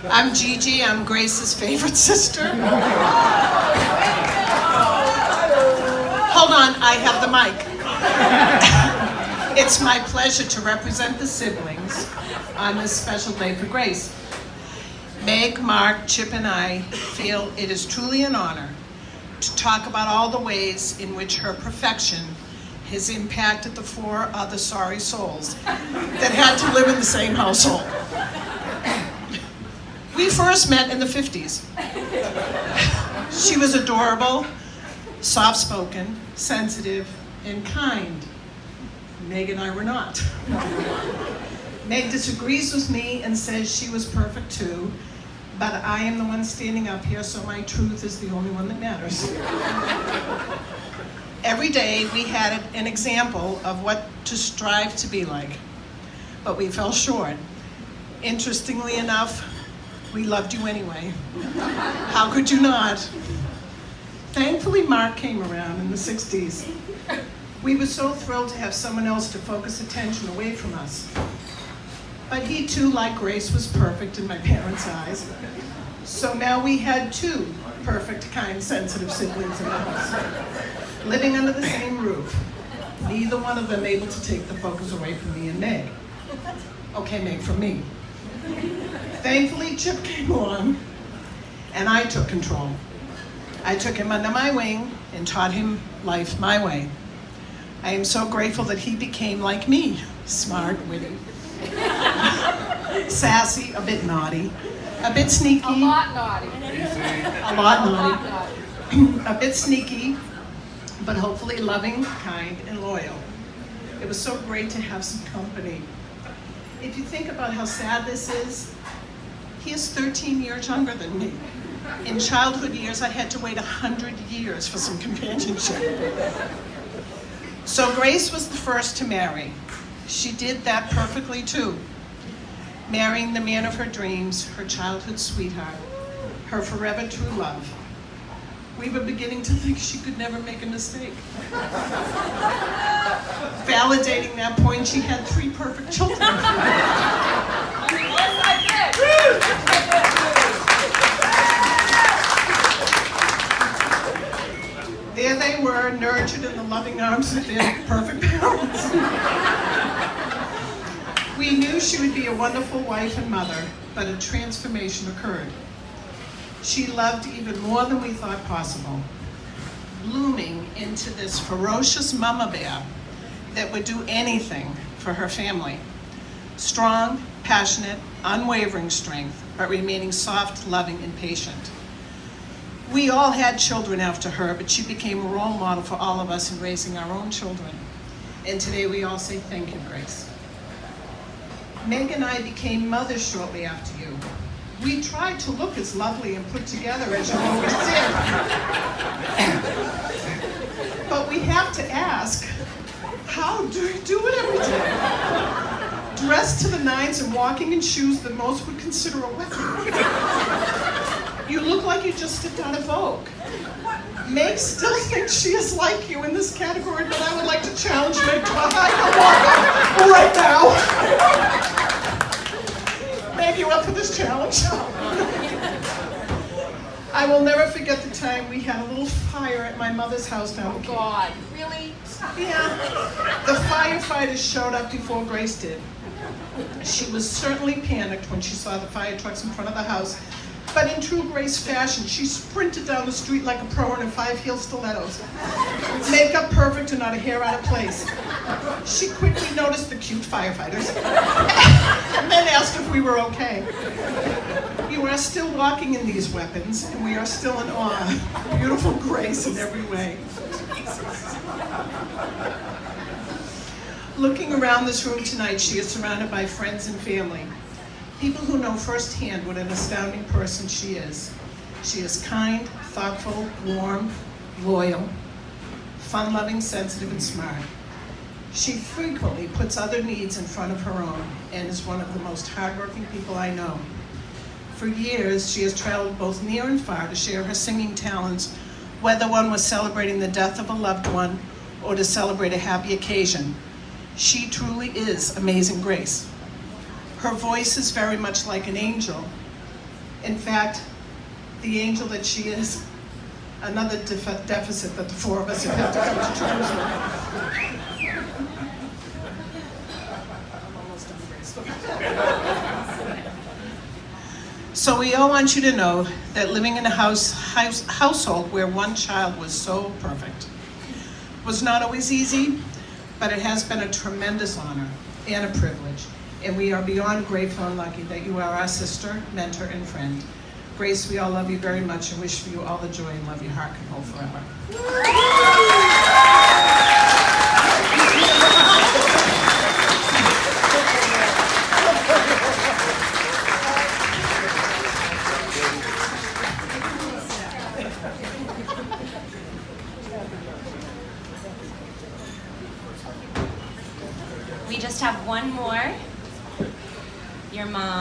I'm Gigi, I'm Grace's favorite sister. Hold on, I have the mic. It's my pleasure to represent the siblings on this special day for Grace. Meg, Mark, Chip, and I feel it is truly an honor to talk about all the ways in which her perfection has impacted the 4 other sorry souls that had to live in the same household. We first met in the 50s. She was adorable, soft-spoken, sensitive, and kind. Meg and I were not. Meg disagrees with me and says she was perfect too, but I am the one standing up here, so my truth is the only one that matters. Every day we had an example of what to strive to be like, but we fell short. Interestingly enough, we loved you anyway. How could you not? Thankfully, Mark came around in the 60s. We were so thrilled to have someone else to focus attention away from us. But he too, like Grace, was perfect in my parents' eyes. So now we had 2 perfect, kind, sensitive siblings in the house, living under the same roof. Neither one of them able to take the focus away from me and Meg. Okay, Meg, from me. Thankfully, Chip came along, and I took control. I took him under my wing and taught him life my way. I am so grateful that he became like me, smart, witty, sassy, a bit naughty, a bit sneaky. A lot naughty. A lot naughty. A bit sneaky, but hopefully loving, kind, and loyal. It was so great to have some company. If you think about how sad this is, he is 13 years younger than me. In childhood years, I had to wait 100 years for some companionship. So Grace was the first to marry. She did that perfectly too, marrying the man of her dreams, her childhood sweetheart, her forever true love. We were beginning to think she could never make a mistake. Validating that point, she had 3 perfect children. Yes, I did. There they were, nurtured in the loving arms of their perfect parents. We knew she would be a wonderful wife and mother, but a transformation occurred. She loved even more than we thought possible, blooming into this ferocious mama bear that would do anything for her family. Strong, passionate, unwavering strength, but remaining soft, loving, and patient. We all had children after her, but she became a role model for all of us in raising our own children. And today we all say thank you, Grace. Meg and I became mothers shortly after you. We tried to look as lovely and put together as you always did. But we have to ask, how do you do it every day? Dressed to the nines and walking in shoes that most would consider a weapon. You look like you just stepped out of Vogue. Meg still thinks she is like you in this category, but I would like to challenge Meg to a high walk right now. Meg, you up for this challenge? I will never forget the time we had a little fire at my mother's house down the God, really? Yeah. The firefighters showed up before Grace did. She was certainly panicked when she saw the fire trucks in front of the house. But in true Grace fashion, she sprinted down the street like a pro in her 5-heel stilettos. Makeup perfect and not a hair out of place. She quickly noticed the cute firefighters and then asked if we were okay. You are still walking in these weapons, and we are still in awe. Beautiful Grace in every way. Looking around this room tonight, she is surrounded by friends and family. People who know firsthand what an astounding person she is. She is kind, thoughtful, warm, loyal, fun-loving, sensitive, and smart. She frequently puts other needs in front of her own and is one of the most hardworking people I know. For years, she has traveled both near and far to share her singing talents, whether one was celebrating the death of a loved one or to celebrate a happy occasion. She truly is Amazing Grace. Her voice is very much like an angel, In fact, the angel that she is, another deficit that the four of us have had to come to terms with. I'm almost done, Grace. So we all want you to know that living in a household where one child was so perfect was not always easy, but it has been a tremendous honor and a privilege. And we are beyond grateful and lucky that you are our sister, mentor, and friend. Grace, we all love you very much and wish for you all the joy and love your heart can hold forever. We just have one more. Your mom.